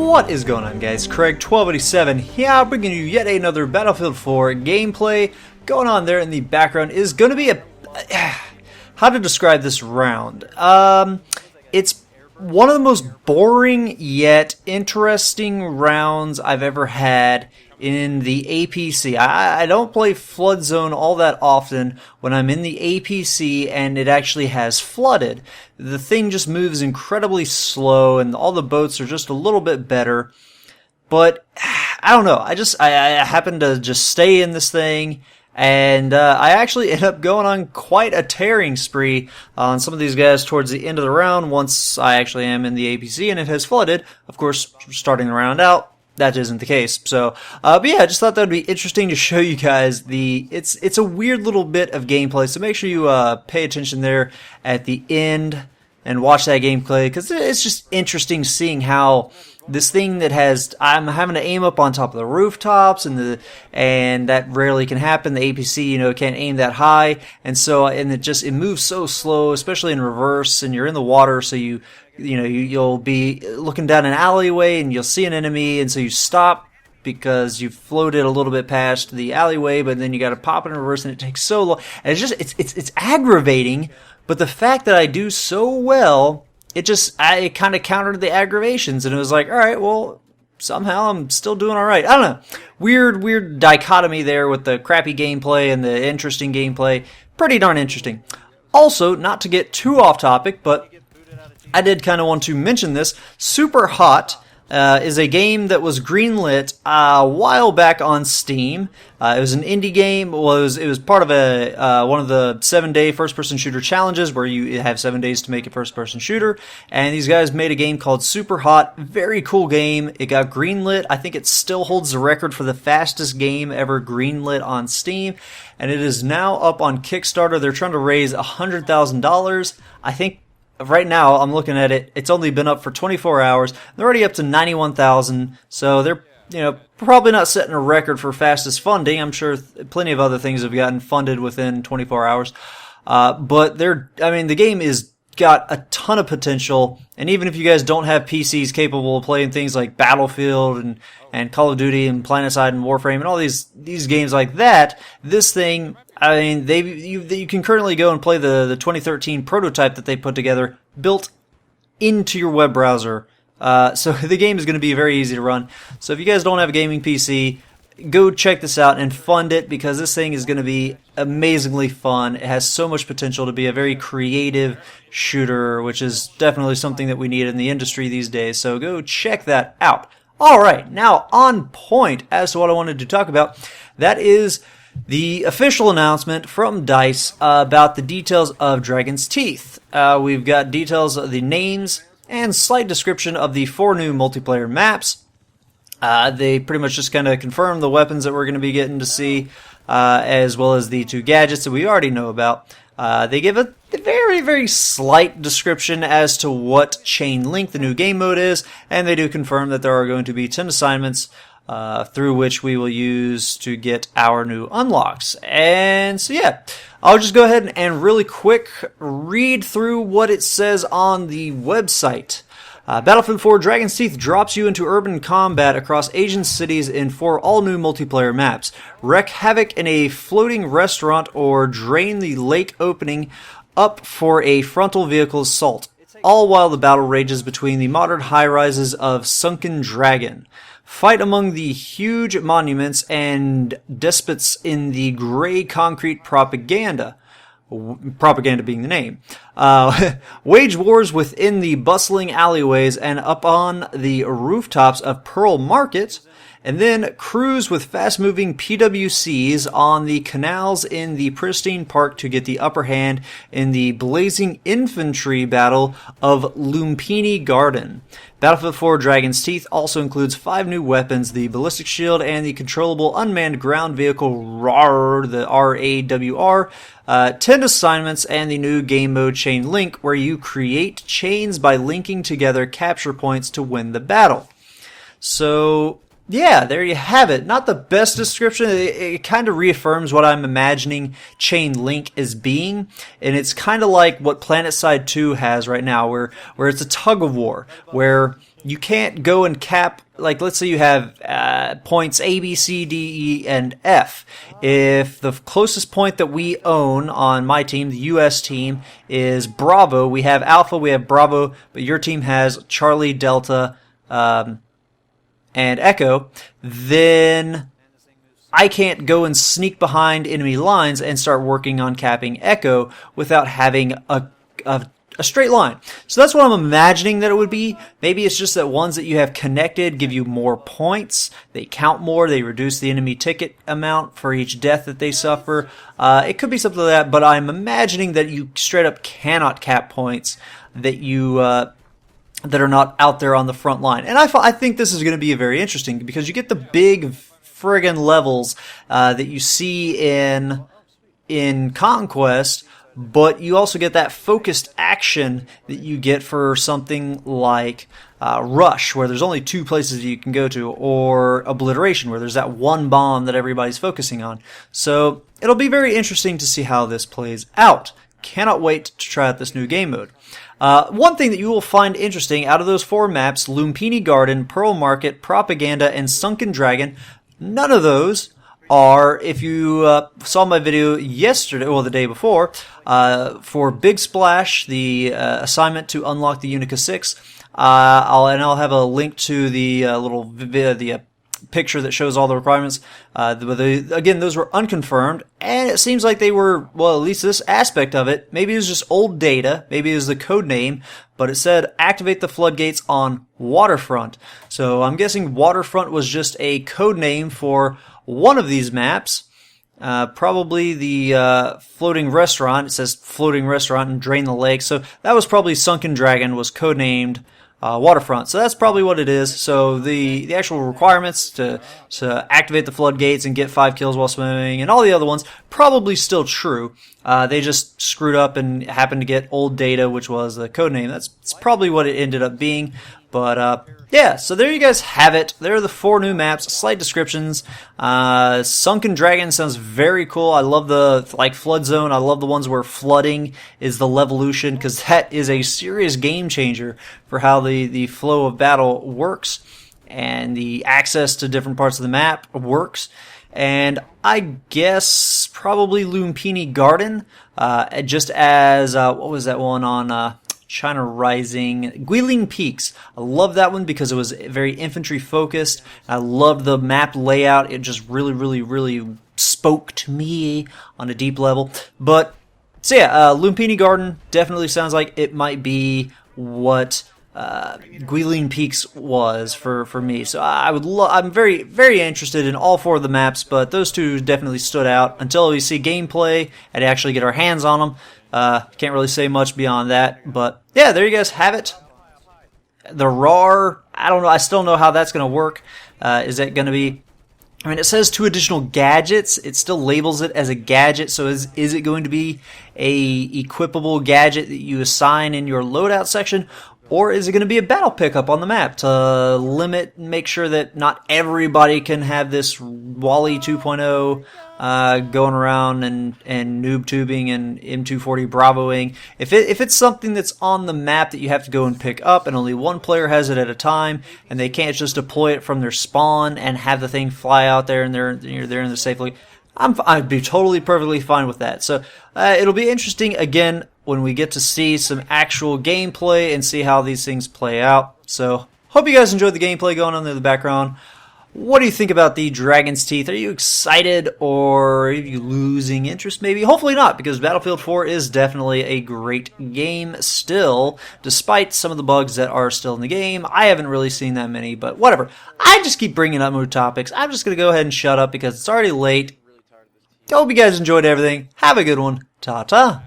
What is going on, guys? Craig1287 here, bringing you yet another Battlefield 4 gameplay. Going on there in the background is going to be a... how to describe this round? It's one of the most boring yet interesting rounds I've ever had in the APC. I don't play Flood Zone all that often when I'm in the APC and it actually has flooded. The thing just moves incredibly slow and all the boats are just a little bit better. But I don't know. I happen to just stay in this thing, and I actually end up going on quite a tearing spree on some of these guys towards the end of the round once I actually am in the APC and it has flooded. Of course, starting the round out, that isn't the case. So, but yeah, I just thought that would be interesting to show you guys it's a weird little bit of gameplay. So make sure you pay attention there at the end and watch that gameplay, because it's just interesting seeing how this thing that has, I'm having to aim up on top of the rooftops, and that rarely can happen. The APC, can't aim that high, and it moves so slow, especially in reverse, and you're in the water, so you'll be looking down an alleyway and you'll see an enemy, and so you stop because you've floated a little bit past the alleyway, but then you got to pop it in reverse, and it takes so long. And it's aggravating. But the fact that I do so well, it kind of countered the aggravations, and it was like, all right, well, somehow I'm still doing all right. I don't know. Weird dichotomy there with the crappy gameplay and the interesting gameplay. Pretty darn interesting. Also, not to get too off topic, but I did kind of want to mention this. Superhot is a game that was greenlit a while back on Steam. It was an indie game. It was part of one of the 7-day first-person shooter challenges where you have 7 days to make a first-person shooter. And these guys made a game called Superhot. Very cool game. It got greenlit. I think it still holds the record for the fastest game ever greenlit on Steam. And it is now up on Kickstarter. They're trying to raise $100,000. I think right now, I'm looking at it, it's only been up for 24 hours. They're already up to 91,000, so they're probably not setting a record for fastest funding. I'm sure plenty of other things have gotten funded within 24 hours. But the game is got a ton of potential, and even if you guys don't have PCs capable of playing things like Battlefield and Call of Duty and PlanetSide and Warframe and all these games like that, this thing, you can currently go and play the 2013 prototype that they put together, built into your web browser. So the game is going to be very easy to run. So if you guys don't have a gaming PC, go check this out and fund it, because this thing is going to be amazingly fun. It has so much potential to be a very creative shooter, which is definitely something that we need in the industry these days. So go check that out. All right, now on point as to what I wanted to talk about. That is the official announcement from DICE about the details of Dragon's Teeth. We've got details of the names and slight description of the 4 new multiplayer maps. They pretty much just kind of confirm the weapons that we're going to be getting to see, as well as the 2 gadgets that we already know about. They give a very, very slight description as to what Chainlink, the new game mode, is, and they do confirm that there are going to be 10 assignments through which we will use to get our new unlocks. And so yeah, I'll just go ahead and really quick read through what it says on the website. Battlefield 4 Dragon's Teeth drops you into urban combat across Asian cities in 4 all-new multiplayer maps. Wreak havoc in a floating restaurant or drain the lake opening up for a frontal vehicle assault, all while the battle rages between the modern high-rises of Sunken Dragon. Fight among the huge monuments and despots in the gray concrete propaganda. Propaganda being the name. Wage wars within the bustling alleyways and up on the rooftops of Pearl Market, and then cruise with fast-moving PWCs on the canals in the pristine park to get the upper hand in the blazing infantry battle of Lumpini Garden. Battlefield 4 Dragon's Teeth also includes 5 new weapons, the ballistic shield and the controllable unmanned ground vehicle RAR, the RAWR, 10 assignments, and the new game mode Chainlink, where you create chains by linking together capture points to win the battle. So yeah, there you have it. Not the best description. It kind of reaffirms what I'm imagining Chainlink as being, and it's kind of like what PlanetSide 2 has right now, where it's a tug of war, where you can't go and cap, like, let's say you have points A, B, C, D, E, and F. If the closest point that we own on my team, the US team, is Bravo, we have Alpha, we have Bravo, but your team has Charlie, Delta, and Echo, then I can't go and sneak behind enemy lines and start working on capping Echo without having a straight line. So that's what I'm imagining that it would be. Maybe it's just that ones that you have connected give you more points. They count more. They reduce the enemy ticket amount for each death that they suffer. It could be something like that, but I'm imagining that you straight up cannot cap points that you that are not out there on the front line. And I think this is going to be very interesting because you get the big friggin' levels that you see in Conquest, but you also get that focused action that you get for something like Rush, where there's only 2 places you can go to, or Obliteration, where there's that one bomb that everybody's focusing on. So it'll be very interesting to see how this plays out. Cannot wait to try out this new game mode. One thing that you will find interesting out of those 4 maps, Lumpini Garden, Pearl Market, Propaganda, and Sunken Dragon, none of those are, if you saw my video yesterday, well, the day before, for Big Splash, the assignment to unlock the Unica 6, I'll have a link to the the picture that shows all the requirements. Again, those were unconfirmed, and it seems like they were, well, at least this aspect of it, maybe it was just old data, maybe it was the code name, but it said activate the floodgates on Waterfront. So I'm guessing Waterfront was just a code name for one of these maps, probably the floating restaurant. It says floating restaurant and drain the lake. So that was probably Sunken Dragon was codenamed Waterfront. So that's probably what it is. So the actual requirements to activate the floodgates and get 5 kills while swimming and all the other ones, probably still true. They just screwed up and happened to get old data, which was the code name. That's probably what it ended up being. But yeah, so there you guys have it. There are the 4 new maps, slight descriptions. Sunken Dragon sounds very cool. I love the Flood Zone. I love the ones where flooding is the levolution, because that is a serious game changer for how the flow of battle works and the access to different parts of the map works. And I guess probably Lumpini Garden, just as what was that one on China Rising, Guilin Peaks. I love that one because it was very infantry focused. I loved the map layout. It just really spoke to me on a deep level. But so yeah, Lumpini Garden definitely sounds like it might be what Guilin Peaks was for me. So I'm very interested in all 4 of the maps, but those 2 definitely stood out until we see gameplay and actually get our hands on them. Can't really say much beyond that, but yeah, there you guys have it. The RAR, I don't know, I still don't know how that's going to work. Is that going to be, I mean, it says 2 additional gadgets. It still labels it as a gadget, so is it going to be a equipable gadget that you assign in your loadout section? Or is it going to be a battle pickup on the map to limit and make sure that not everybody can have this Wally 2.0 going around and noob tubing and M240 bravoing? If it's something that's on the map that you have to go and pick up and only one player has it at a time and they can't just deploy it from their spawn and have the thing fly out there and they're in the safe location, I'd be totally perfectly fine with that. So it'll be interesting again when we get to see some actual gameplay and see how these things play out. So hope you guys enjoyed the gameplay going on in the background. What do you think about the Dragon's Teeth? Are you excited, or are you losing interest maybe? Hopefully not, because Battlefield 4 is definitely a great game still, despite some of the bugs that are still in the game. I haven't really seen that many, but whatever. I just keep bringing up more topics. I'm just going to go ahead and shut up because it's already late. Hope you guys enjoyed everything. Have a good one. Ta-ta.